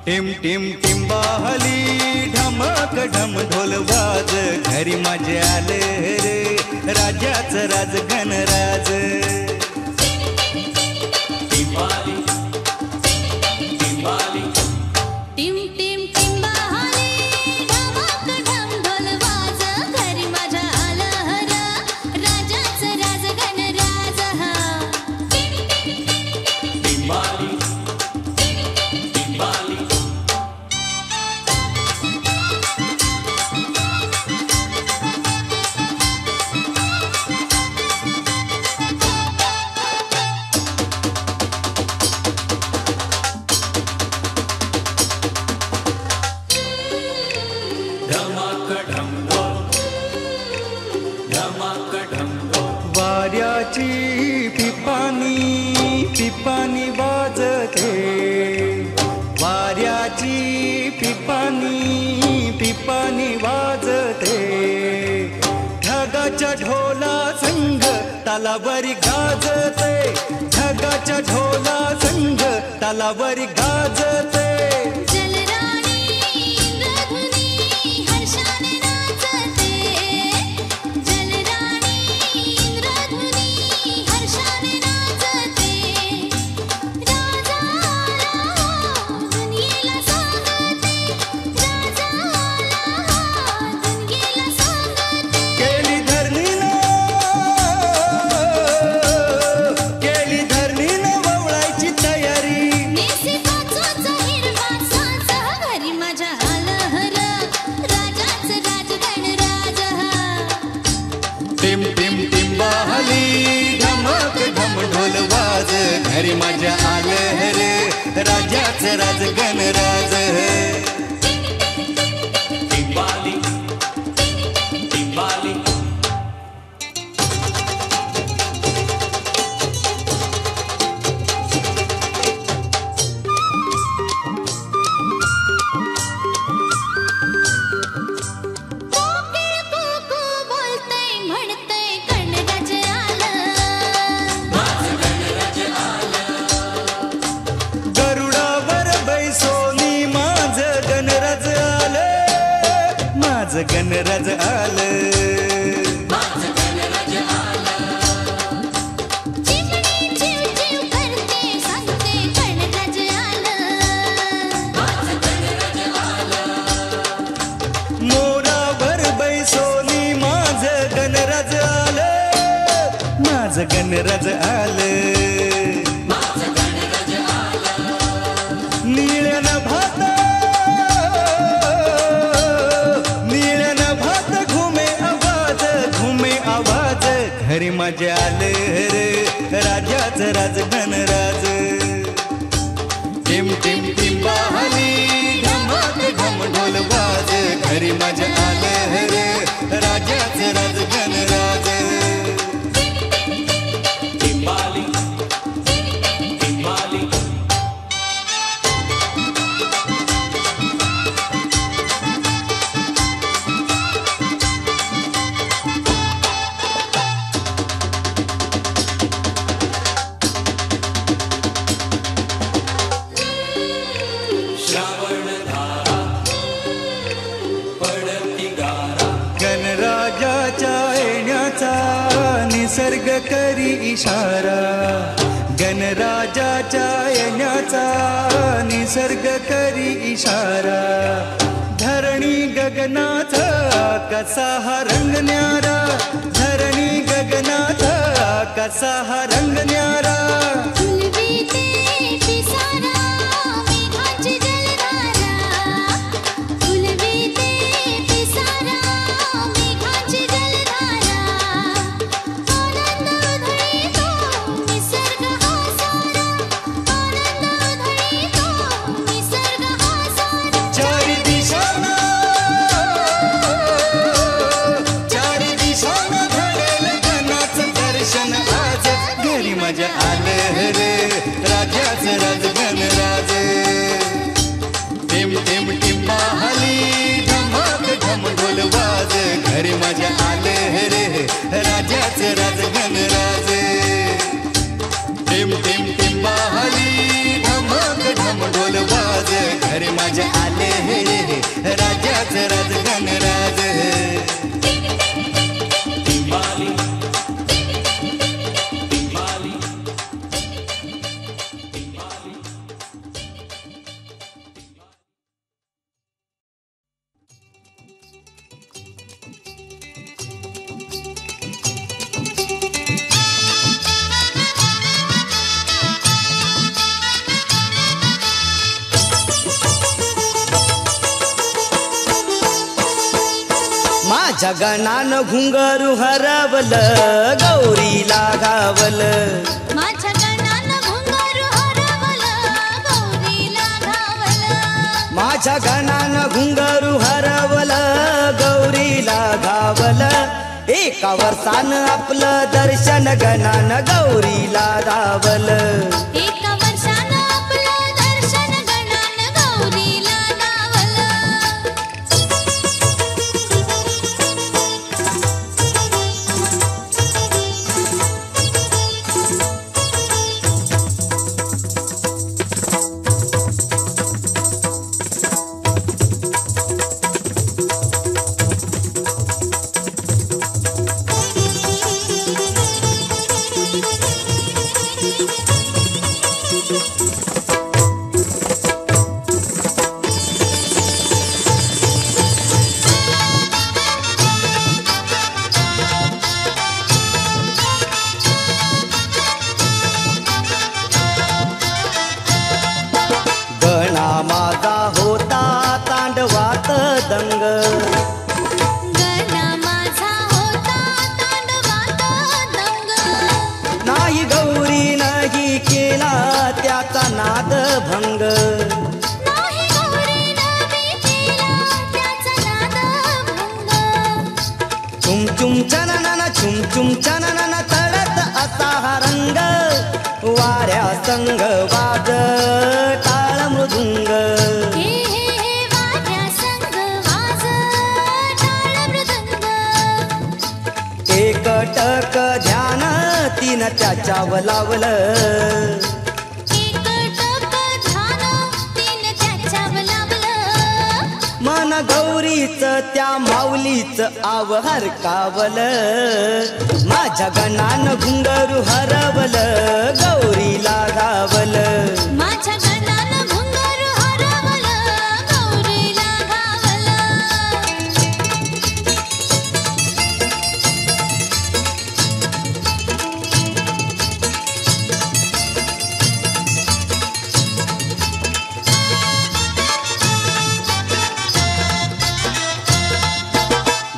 Team team टिंबाहली ढमक ढम ढोल वाज घरी माझे आले रे राजाचं राज गणराज टिंबाली टिंबाली टिम टिम टिंबाहली ढमक ढम ढोल वाज घरी माझ्या आलं रे राजाचं राज गणराज टिंबाली टिंबाली वाऱ्याची पिपाणी पिपाणी वाजते वाऱ्याची पिपाणी पिपाणी वाजते ढगाच्या ढोला संग तालावरी गाजते ढगाच्या ढोला संग तालावरी गाजते टिम टिम टिंबाहली ढमक ढम ढोल वाज घरी माझ्या आलं रे राजाचं राज गणराज टिंबाली टिंबाली गणराज आलं चिमणी चिव चिव करते सांगते गणराज आलं मोरावर बैसोनी माझं गणराज आलं माझं गणराज आलं नीळ्यानं भात घरी माझ्या आलं रे राजाचं राज गणराज टिम टिम टिंबाहली ढमक ढम ढोल वाज घरी माझ्या आलं रे राजाचं राज गणराज टिंबाली टिंबाली गणराजाच्या येण्याचा निसर्ग करी इशारा गणराजाच्या येण्याचा निसर्ग करी इशारा धरणी गगनाचा कसा हा रंग न्यारा धरणी गगनाचा कसा हा रंग न्यारा माझ्या आलं घरी माझ्या आले रे राजाचं राज गणराज माझ्या गणानं घुंगरू हरवलं गौरीला घावलं माझ्या गणानं घुंगरू हरवलं गौरीला घावलं माझ्या गणानं घुंगरू हरवलं गौरीला घावलं एका वर्षानं आपलं दर्शन गणानं गौरीला धावलं एका वर्षानं आपलं दर्शन गणानं गौरीला गावलं गणा माझा होता तांडवात दंग गणा माझा होता तांडवात दंग नाही गौरी नाही केला त्याचा नाद भंग नाही गौरीनं बी केला त्याचा नाद भंग चुम चुम चननन चुम चुम चननन तळत असा हा रंग वाऱ्या संग वाज टाळ मृदुंग हे वाऱ्या संग वाज टाळ मृदंग एकटक ध्यान तीन त्याच्यावर लावलं एक टक ध्यान तीन त्याच्यावर लावलं मन गौरीच त्या माऊलीच आव हरकावलं माझ्या गणानं घुंगरू हरवलं गौरीला घावलं माझ्या गणानं घुंगरू हरवलं गौरीला गावलं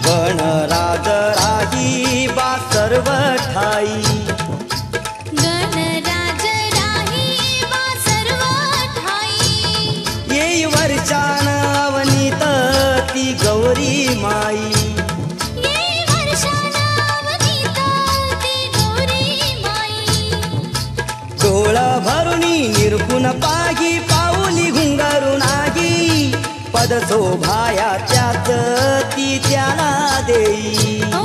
गणराज राही बा सर्व ठाई गणराज राही बा सर्व ठाई येई वर्षान अवनीत ती गौरी माई ये वर्षानावनीत ती गौरी माई डोळ भरुनी निर्गुण पागी पाऊली घुंगरू नागी पद शोभाया त्यात ती त्याला देई ओ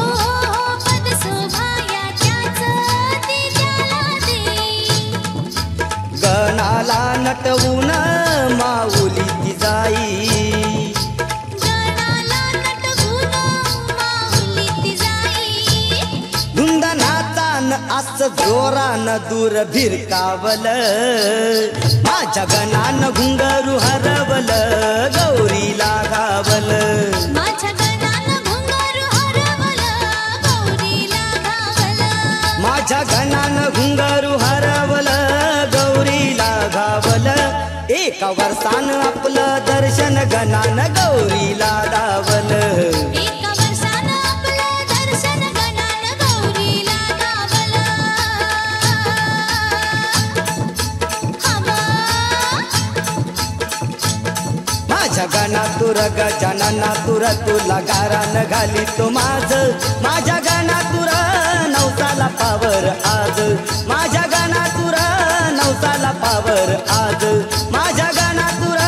पद शोभाया त्याच ती त्याला देई गणाला नटवून माऊली ती जाई गणाला नटवून माऊली ती जाई धुंद नाचान अस जोरान दूर भिरकावलं माझ्या गणानं घुंगरू हरवलं गौरीला घावलं माझ्या गणानं घुंगरू हरवलं गौरीला गावलं माझ्या गणानं घुंगरू हरवलं गौरीला घावलं एका वर्षानं आपलं दर्शन गणानं गौरीला धावलं एका वर्षानं आपलं दर्शन गणानं गौरीला गावलं हवा माझ्या गणातुर गजानना तुर तुला गारान घाली तो माझ्या गणातुर नवसाला पावर आज माझ्या गणातुर नवसाला पावर आज माझ्या गणातुर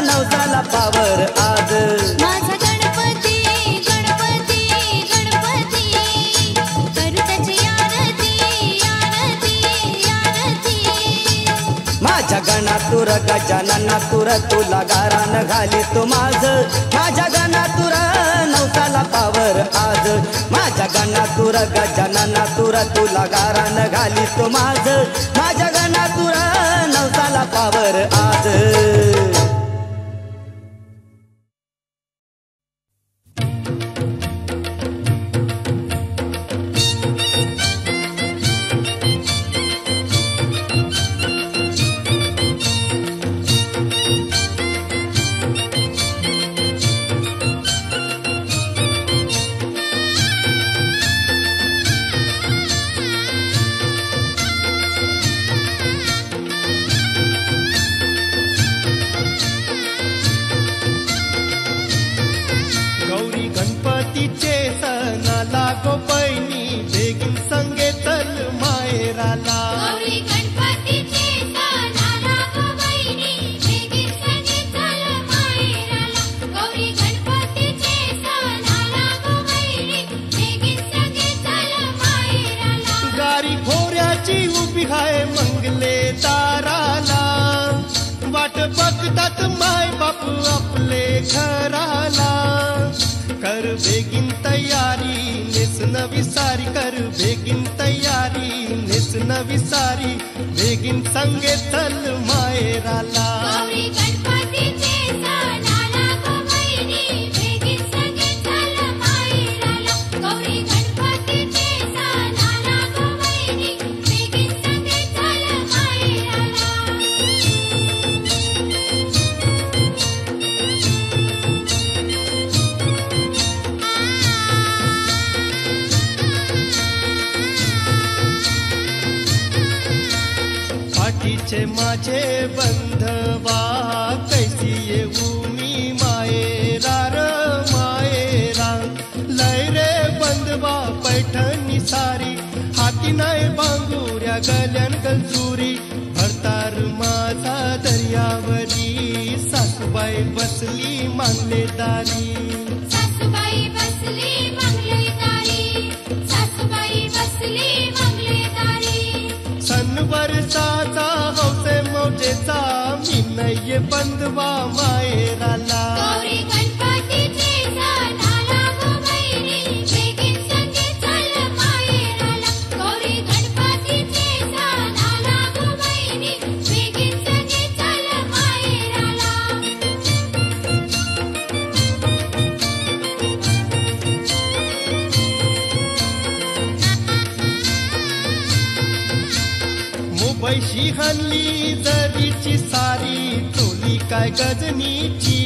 नवसाला पावर आज माझा गणपती गणपती गणपती करू त्याची आरती आरती आरती माझ्या गणातुर गजानन गणातुर तुला गारान घाली तो माझ माझ्या गणातुर नवसाला पावर आज माझ्या गणातुर गजाननातुर तुला गारान घाली तो माझ माझ्या गणातुर नवसाला पावर आज विसारी बेगिन संगे चल मायराला गौरी गणपतीचे सणाला गो बहिणी बेगीन संगे चल माहेराला गौरी गणपतीचे सणाला गो बहिणी बेगीन संगे चल माहेराला पाठीचे माझे बंधवा कैसी येऊ मी मायरा र मायरा लय रे बंधवा पैठणी सारी हाती नाही बांगुऱ्या गल्यान गलसुरी भरतार माझा दर्यावरी सासूबाई बसली मांगलेदारी सासूबाई बसली मंगलेदारी सासूबाई बसली मंगलेदारी वर्षाचा हौसे मौजेचा मी नये बंधवा मायराला गौरी गणपतीचे सणाला गो बहिणी बेगीन संगे चल माहेराला गौरी गणपतीचे सणाला गो बहिणी बेगीन संगे चल माहेराला मुंबईशी हल्ली जरीची सारी चोली काय गजनीची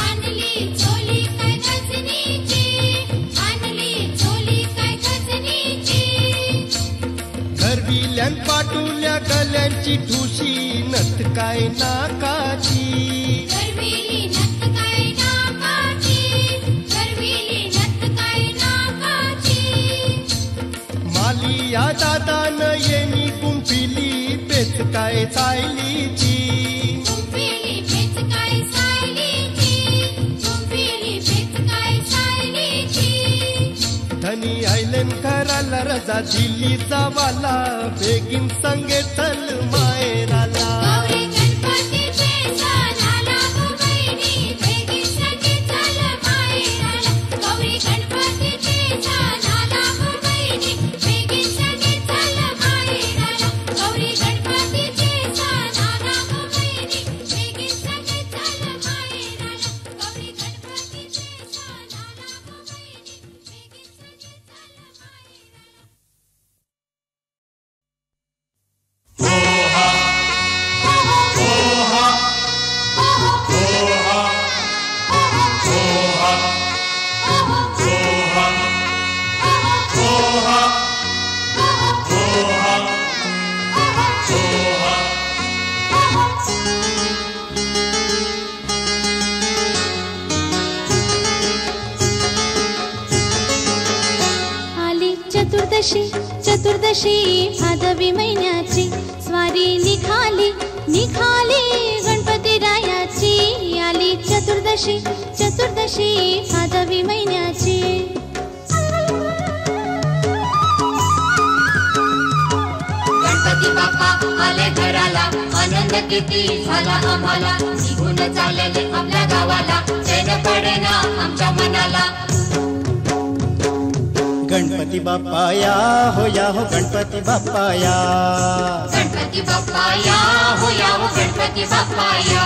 आणली चोली काय गजनीची आणली चोली काय गजनीची घरविल्यान पाटुल्या गल्यांची ठुशी नथ काय नाकाची गरविली नथ काय नाकाची गरविली नथ काय नाकाची मालिया दादान येणी गुंफिली पेच काय सायलीची गुंफिली पेच काय सायलीची गुंफिली पेच काय सायलीची धनी आयलेन घराला रजा दिली जावाला बेगीन संगे चल मायराला गौरी गणपतीचे सणाला गो बहिणी बेगीन संगे चल माहेराला गौरी गणपतीचे सणाला गो बहिणी बेगीन संगे चल माहेराला गौरी गणपतीचे सणाला गो बहिणी बेगीन संगे चल माहेराला गौरी गणपतीचे सणाला गो बहिणी बेगीन संगे चल आली चतुर्दशी चतुर्दशी भादवी महिन्याची स्वारी निघाली निघाली गणपती रायाची आली चतुर्दशी चतुर्दशी भादवी महिन्याची गणपती बाप्पा आले घराला आनंद किती झाला आम्हाला, निघून चालले आपल्या गावाला, चैन पडेना आमच्या मनाला. गणपती बाप्पा या हो गणपती बाप्पा या. गणपती बाप्पा या हो गणपती बाप्पा या.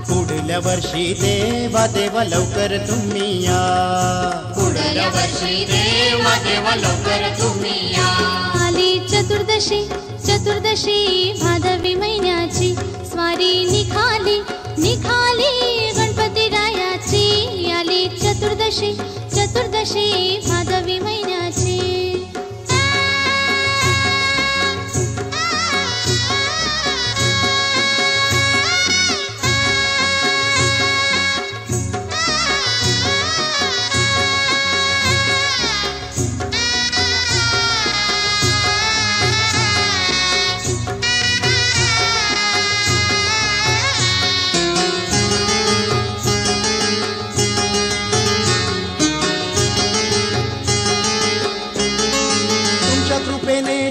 पुढल्या वर्षी देवा देवा लवकर तुम्ही या. पुढल्या वर्षी देवा देवा लवकर तुम्ही या. आली चतुर्दशी चतुर्दशी भादवी महिन्याची, स्वारी निघाली निघाली गणपती रायाची. आली चतुर्दशी चतुर्दशी भादवी महिन्याची.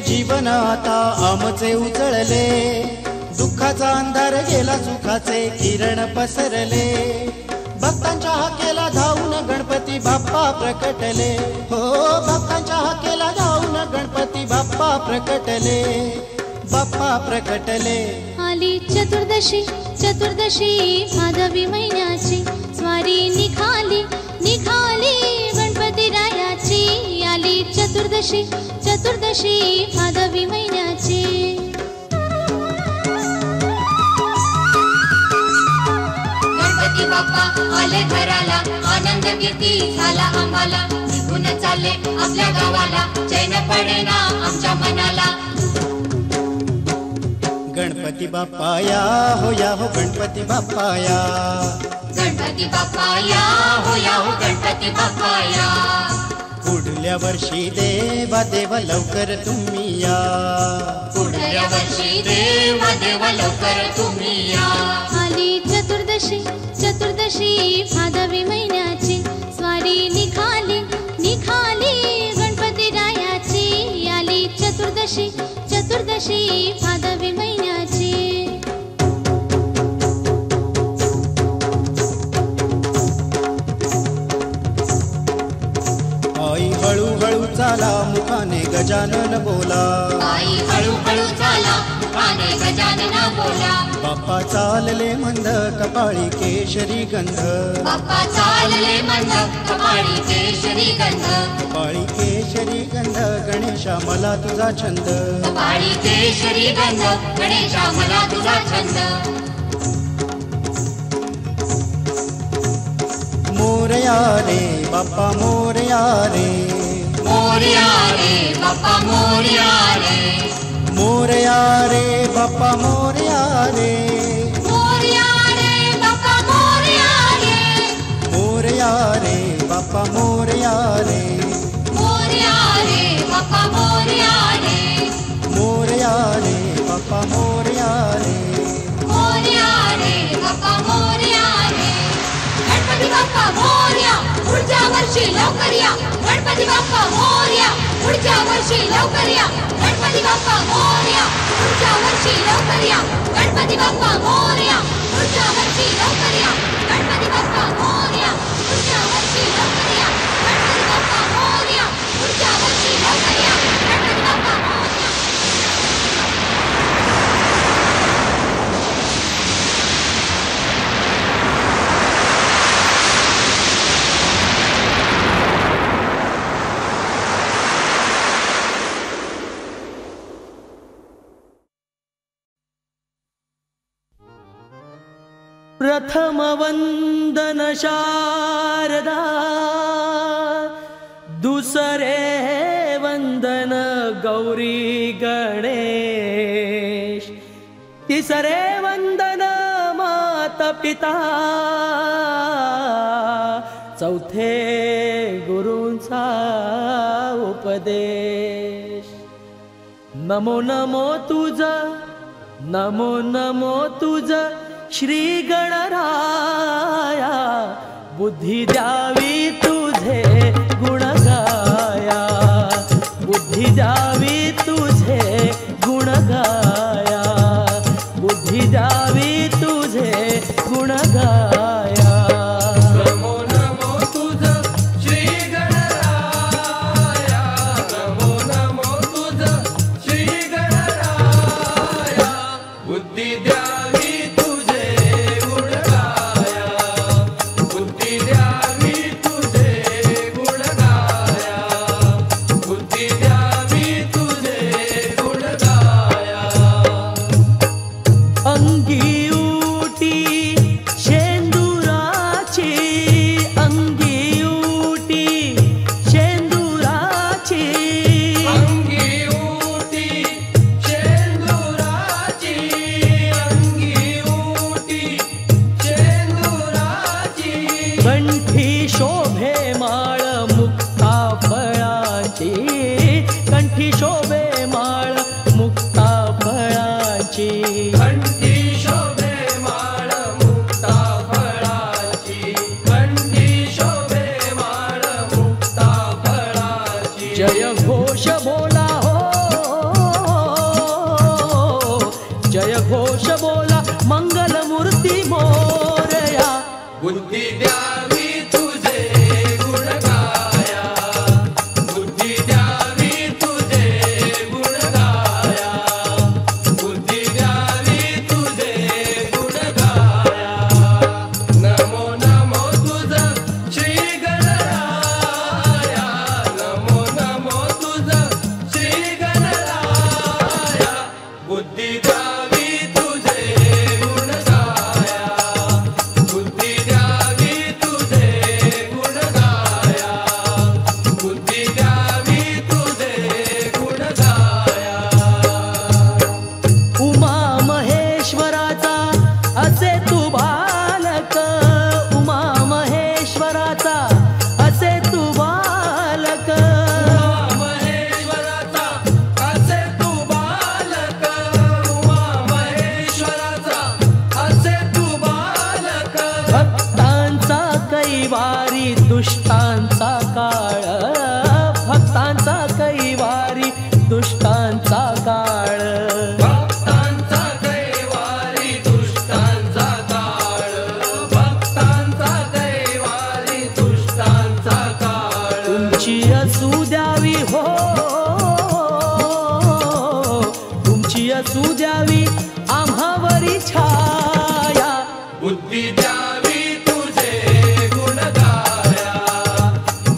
जीवन आता आमचे उजळले, दुःखाचा अंधार गेला सुखाचे किरण पसरले. भक्तांच्या हाकेला धावून गणपती बाप्पा प्रकटले. हो भक्तांच्या हाकेला धावून गणपती बाप्पा प्रकटले. बाप्पा प्रकटले. आली चतुर्दशी चतुर्दशी भादवी महिन्याची, स्वारी निघाली निघाली गणपती रायाची. आली चतुर्दशी चतुर्दशी भादवी महिन्याची. गणपती बाप्पा आले घराला, आनंद किती झाला आम्हाला, निघून चालले आपल्या गावाला, चैन पडेना आमच्या मनाला. गणपती बाप्पा या हो गणपती बाप्पा या. गणपती बाप्पा या हो गणपती बाप्पा या. पुढल्या वर्षी देवा देवा लवकर तुम्ही या. पुढल्या वर्षी देवा देवा लवकर तुम्ही या. आली चतुर्दशी चतुर्दशी भादवी महिन्याची, स्वारी निघाली निघाली गणपती रायाची. आली चतुर्दशी चतुर्दशी भादवी महिन्याची. आई हळूहळू चाला मुखाने गजानन बोला. आई हळूहळू चाला मुखाने गजानन बोला. बाप्पा चालले मंद कपाळी केशरी गंध. बाप्पा चालले मंद कपाळी केशरी गंध. कपाळी केशरी गंध गणेशा मला तुझा छंद. कपाळी केशरी गंध गणेशा मला तुझा छंद. मोरया रे बाप्पा मोरया रे. मोरया रे बाप्पा मोरया रे. मोरया रे बाप्पा मोरया रे. मोरया रे बाप्पा मोरया रे. मोरया रे बाप्पा मोरया रे. मोरया रे बाप्पा मोरया रे. मोरया रे बाप्पा मोरया रे. मोरया रे बाप्पा मोरया रे. गणपती बाप्पा मोरया, पुढच्या वर्षी लवकर या. गणपती बाप्पा मोरया, पुढच्या वर्षी लवकर या. गणपती बाप्पा मोरया, पुढच्या वर्षी लवकर या. गणपती बाप्पा मोरया, पुढच्या वर्षी लवकर या. गणपती बाप्पा मोरया, पुढच्या वर्षी लवकर या. गणपती बाप्पा मोरया, पुढच्या वर्षी लवकर या. गणपती बाप्पा मोरया. प्रथम वंदन शारदा, दुसरे वंदन गौरी गणेश, तिसरे वंदन माता पिता, चौथे गुरूंचा उपदेश. नमो नमो तुझा, नमो नमो तुझा श्री गणराया, बुद्धी द्यावी तुझे गुण गाया, बुद्धी द्यावी तुझे गुण गाया, बुद्धी गुण गाया. नमो नमो तुझ श्री गणराया, नमो नमो तुझ श्री गणराया. बुद्धी द्यावी तुझे गुण गाया, बुद्धी द्यावी तुझे गुण गाया, बुद्धी द्यावी तुझे गुण गाया. अंगी उटी शेंदुराची, अंगी उटी शेंदुराची, अंगी उटी शेंदुराची, अंगी उटी शेंदुराची. कंठी शोभे माळ मुक्ता फळाची, कंठी शोभे माळ मुक्ता फळाची. कंठी शोभे माळ मुक्ता फळाची, कंठी शोभे माळ मुक्ता फळाची. जय घोष बोला हो, जय घोष बोला मंगलमूर्ती मोरया. बुद्धी द्यावी तुझे गुण गाया, बुद्धी द्यावी तुझे गुण गाया, बुद्धी द्यावी तुझे गुण गाया. नमो नमो तुझ श्री गणराया, नमो नमो तुझ श्री गणराया. बुद्धी द्यावी तुझे गुण गाया, बुद्धी द्यावी तुझे गुण गाया, बुद्धी द्यावी तुझे गुण गाया. उमा महेश्वराचा असे तू बालक, उमा महेश्वराचा असे तू बालक. महेश्वराचा असे तू बालक, उमा महेश्वराचा असे तू बालक. भक्तांचा कैवारी दुष्टांचा काळ, भक्तांचा कैवारी दुष्टांचा काळ. भक्तांचा कैवारी दुष्टांचा काळ, भक्तांचा कैवारी दुष्टांचा काळ. तुमची असू द्यावी हो, तुमची असू द्यावी आम्हावरी छाया. बुद्धी द्यावी तुझे गुण गाया,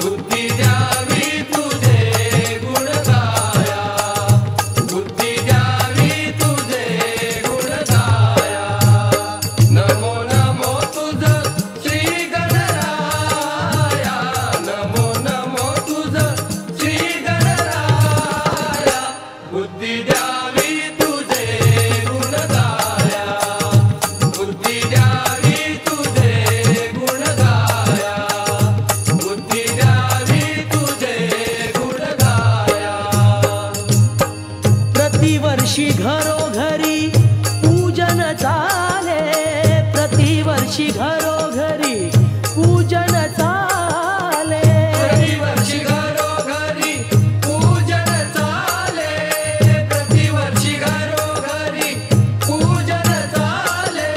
बुद्धी द्यावी तुझे गुण गाया, बुद्धी द्यावी तुझे गुण गाया. नमो नमो तुझ श्री गणराया, नमो नमो तुझ श्री गणराया. बुद्धी द्यावी तुझे गुण गाया, बुद्धी द्यावी तुझे गुण गाया, बुद्धी द्यावी तुझे गुण गाया. प्रतिवर्षी घरोघरी पूजन चाले, प्रतिवर्षी घरोघरी पूजन चाले. प्रतिवर्षी घरोघरी पूजन चाले, प्रतिवर्षी घरोघरी पूजन चाले.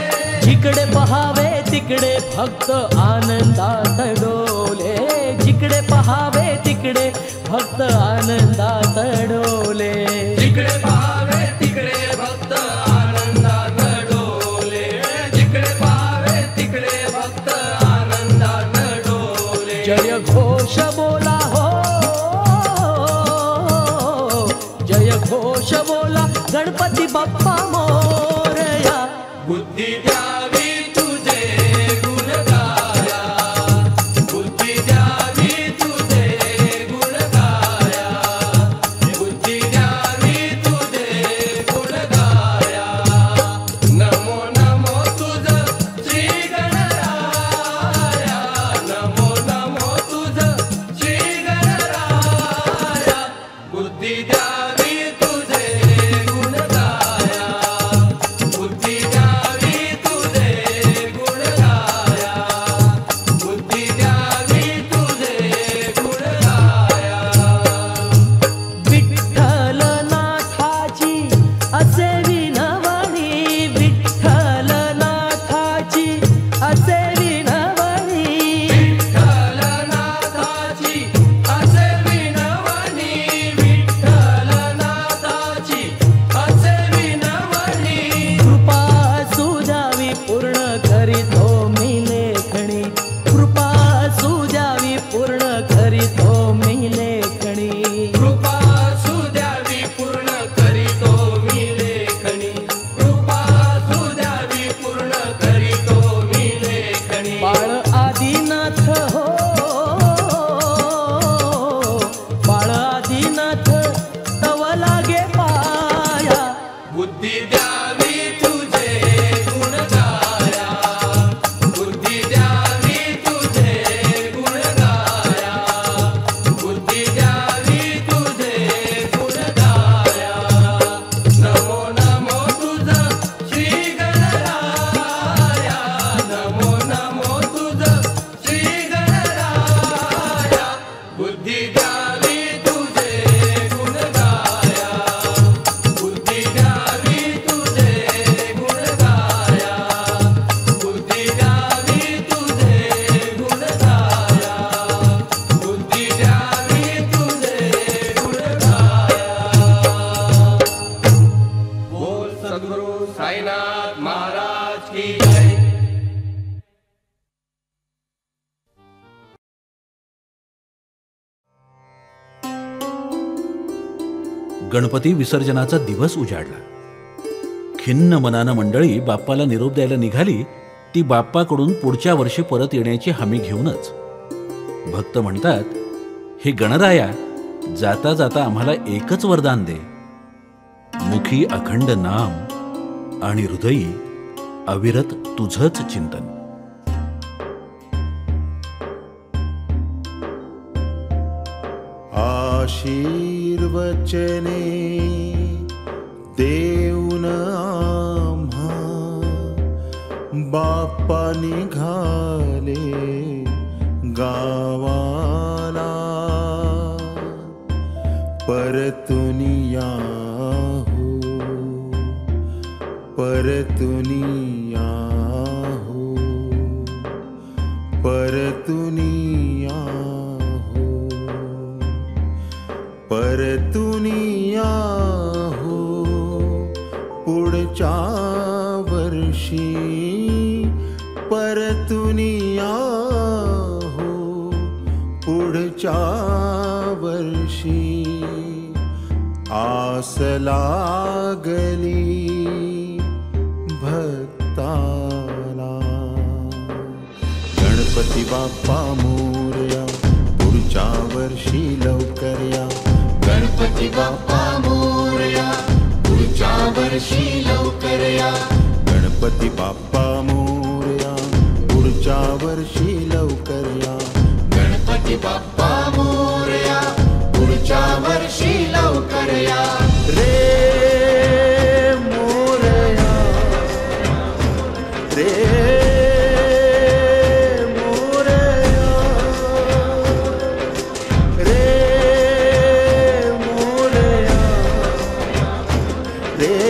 जिकडे पहावे तिकडे भक्त आनंदात डोले, जिकडे पहावे तिकडे भक्त आनंदात डोले. जिकडे पाहावे तिकडे भक्त आनंदात डोले, जिकडे पाहावे तिकडे भक्त आनंदात डोले. जय घोष बोला हो, जय घोष बोला गणपती बाप्पा मोरया. बुद्धी द्यावी तुझे गुण गाया, बुद्धी द्यावी तुझे गुण गाया, बुद्धी द्यावी तुझे गुण गाया. नमो नमो तुझ श्री गणराया, नमो नमो तुझ श्री गणराया. बुद्धी द्यावी तुझे गुण गाया, गणपती विसर्जनाचा दिवस उजाडला. खिन्न मनानं मंडळी बाप्पाला निरोप द्यायला निघाली ती बाप्पाकडून पुढच्या वर्षी परत येण्याची हमी घेऊनच. भक्त म्हणतात, हे गणराया, जाता जाता आम्हाला एकच वरदान दे, मुखी अखंड नाम आणि हृदयी अविरत तुझंच चिंतन. आशीर्वचने देऊन आम्हा बाप्पा निघाले गावाला, परतून याहो, परतून याहो, परतून याहो, परतून याहो, पुढच्या वर्षी परतून याहो, पुढच्या वर्षी आस लागली भक्ताला. गणपती बाप्पा मोरया, पुढच्या वर्षी लवकर या. गणपती बाप्पा मोरया, पुढच्या वर्षी लवकर या. गणपती बाप्पा मोरया, पुढच्या वर्षी लवकर या. गणपती बाप्पा मोरया, पुढच्या वर्षी लवकर या. रे मोरया, रे मोरया, रे मोरया, रे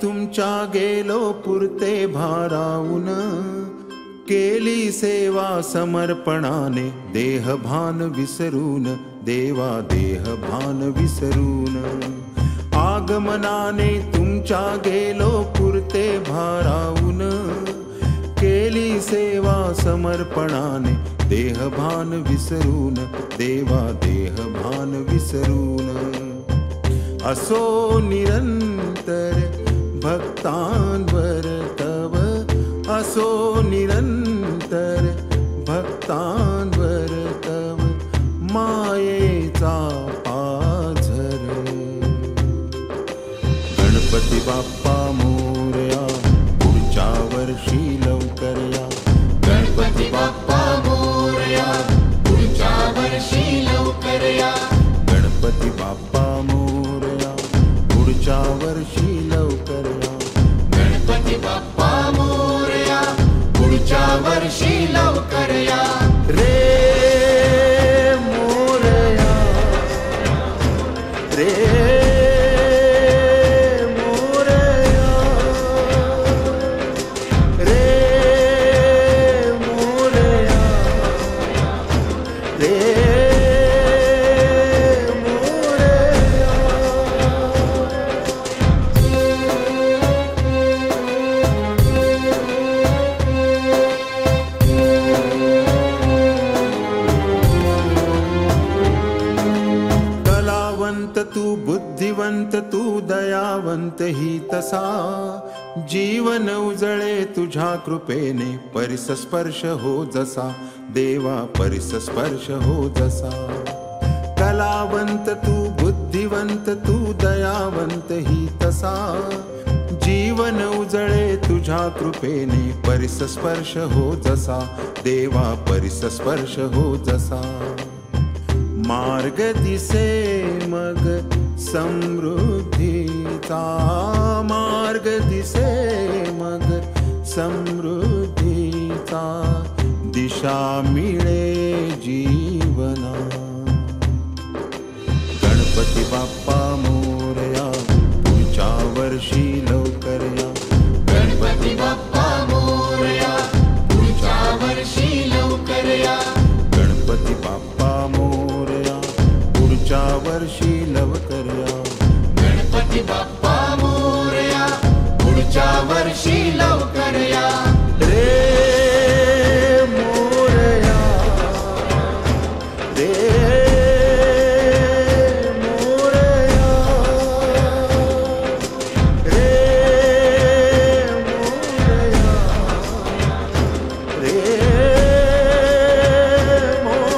तुमच्या गेलो पुरते भारावून, केली सेवा समर्पणाने देहभान विसरून, देवा देहभान विसरून. आगमनाने तुमच्या गेलो पुरते भारावून, केली सेवा समर्पणाने देहभान विसरून, देवा देहभान विसरून. असो निरंतर भक्तांवर तव, असो निरंतर भक्तांवर तव मायेचा पाझर. गणपती बाप्पा मोरया, पुढच्या वर्षी लवकर या. गणपती बाप्पा मोरया, पुढच्या वर्षी लवकर या. गणपती बाप्पा मोरया, पुढच्या वर्षी लवकर या. गणपती बाप्पा मोरया, पुढच्या वर्षी लवकर या. रे मोरया, रे मोरया, रे मोरया, रे तू बुद्धिवंत, तू दयावंत ही तसा, जीवन उजळे तुझ्या कृपेने, परिसस्पर्श हो जसा, देवा परिसस्पर्श हो जसा. कलावंत तू बुद्धिवंत, तू दयावंत ही तसा, जीवन उजळे तुझ्या कृपेने, परिसस्पर्श हो जसा, देवा परिसस्पर्श हो जसा. मार्ग दिसे मग समृद्धीचा, मार्ग दिसे मग समृद्धीचा, दिशा मिळे जीवना. गणपती बाप्पा मोरया, पुढच्या वर्षी लवकर या. गणपती बाप्पा मोरया, पुढच्या वर्षी लवकर या. गणपती बाप्पा मोरया, पुढच्या वर्षी लवकर या रे मोरया रे मोरया रे मोरया रे मोरया.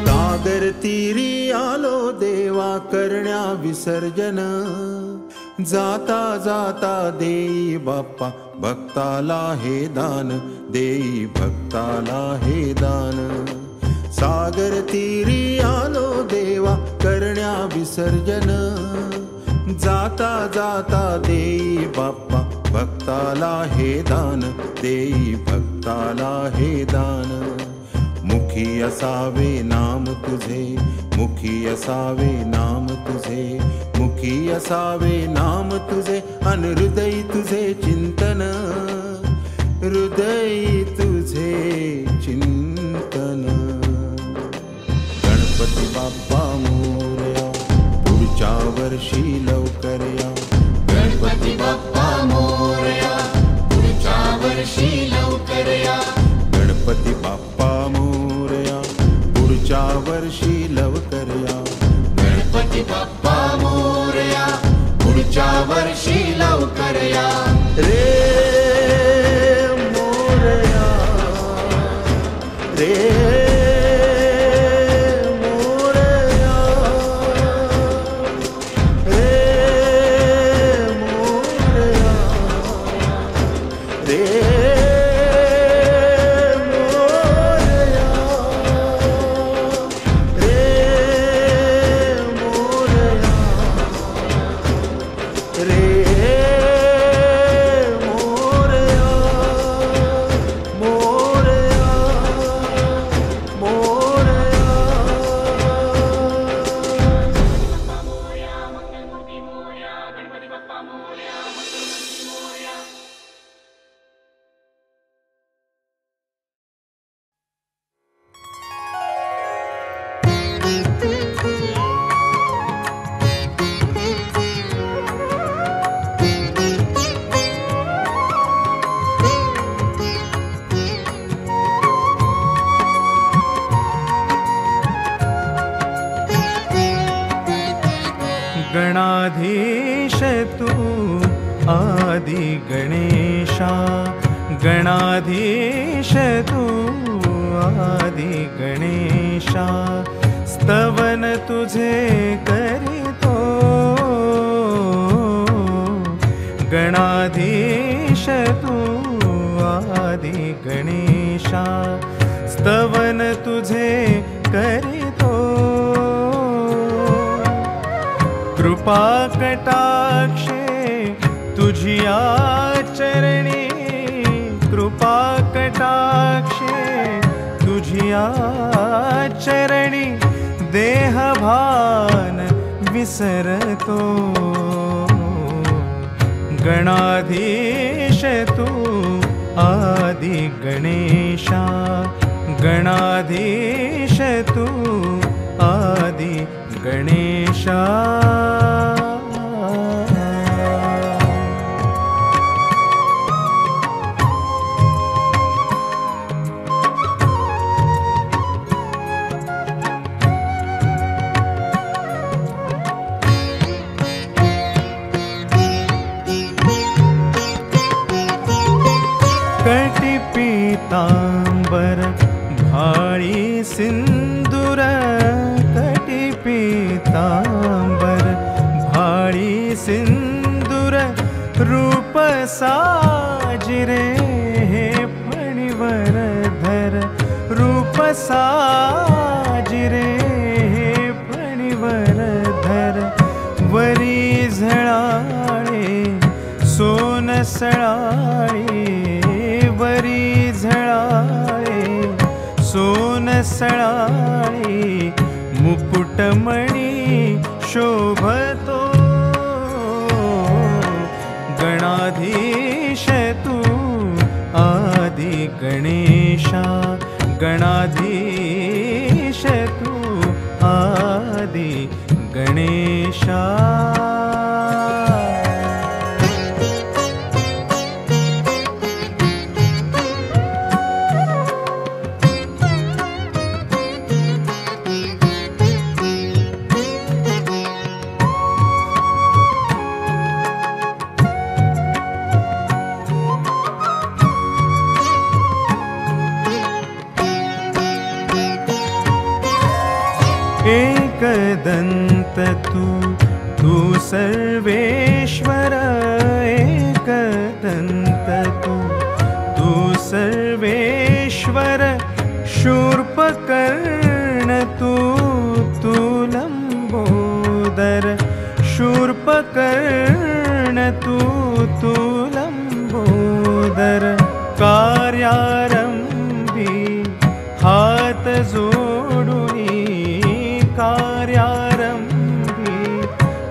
सागर तीरी आलो देवा करण्या विसर्जन जाता जाता देई बाप्पा भक्ताला हे दान देई भक्ताला हे दान. सागर तीरी आलो देवा करण्या विसर्जन जाता जाता देई बाप्पा भक्ताला हे दान देई भक्ताला हे दान. मुखी असावे नाम तुझे मुखी असावे नाम तुझे मुखी असावे नाम तुझे अन हृदयी तुझे चिंतन हृदयी तुझे चिंतन. गणपती बाप्पा मोरया पुढच्या वर्षी लवकर या गणपती बाप्पा मोरया पुढच्या वर्षी लवकर या गणपती बाप्पा मोरया पुढच्या वर्षी लवकर या गणपती बाप्पा मोरया पुढच्या वर्षी लवकर या रे मोरया रे मोरया रे मोरया रे गणाधीश तू आदि गणेशा गणाधीश तू आदि गणेशा स्तवन तुझे करीतो गणाधीश तू आदि गणेशा स्तवन तुझे करीतो कृपा कटाक्षे तुझिया चरणी कृपा कटाक्षे तुझिया चरणी देहभान विसरतो गणाधीश तू आदि गणेशा गणाधीश तू आदि गणेशा कटिपीतांबर भाळी सिंदूर कटिपीतांबर भाळी सिंदूर रूप साजिरे हे फणीवर धर रूप साजिरे हे फणीवर धर वरी झळाळे सोन सळाळे वरी झळाळे सोन सळाळे मुकुटमणी शोभतो गणाधीश तू गणेशा गणाधीश तू आदि गणेशा एकदन्त तू सर्वेश्वर एकदन्त तू सर्वेश्वर शूर्पकर्ण तू लम्बोदर शूर्पकर्ण तू लम्बोदर कार्यारम्भी हात जोडुनी कार्यारम्भी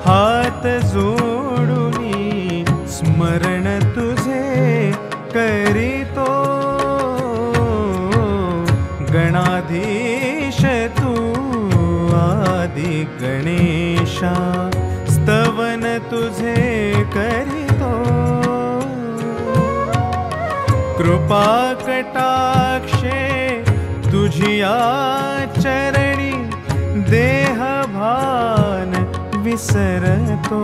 हात जोडुनी स्मरण तुझे करितो गणाधीश तू आदि गणेशा स्तवन तुझे करितो कृपा कटाक्षे तुझिया चरणी देह भान विसरतो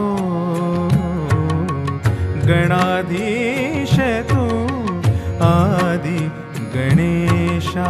गणाधीश तू आदि गणेशा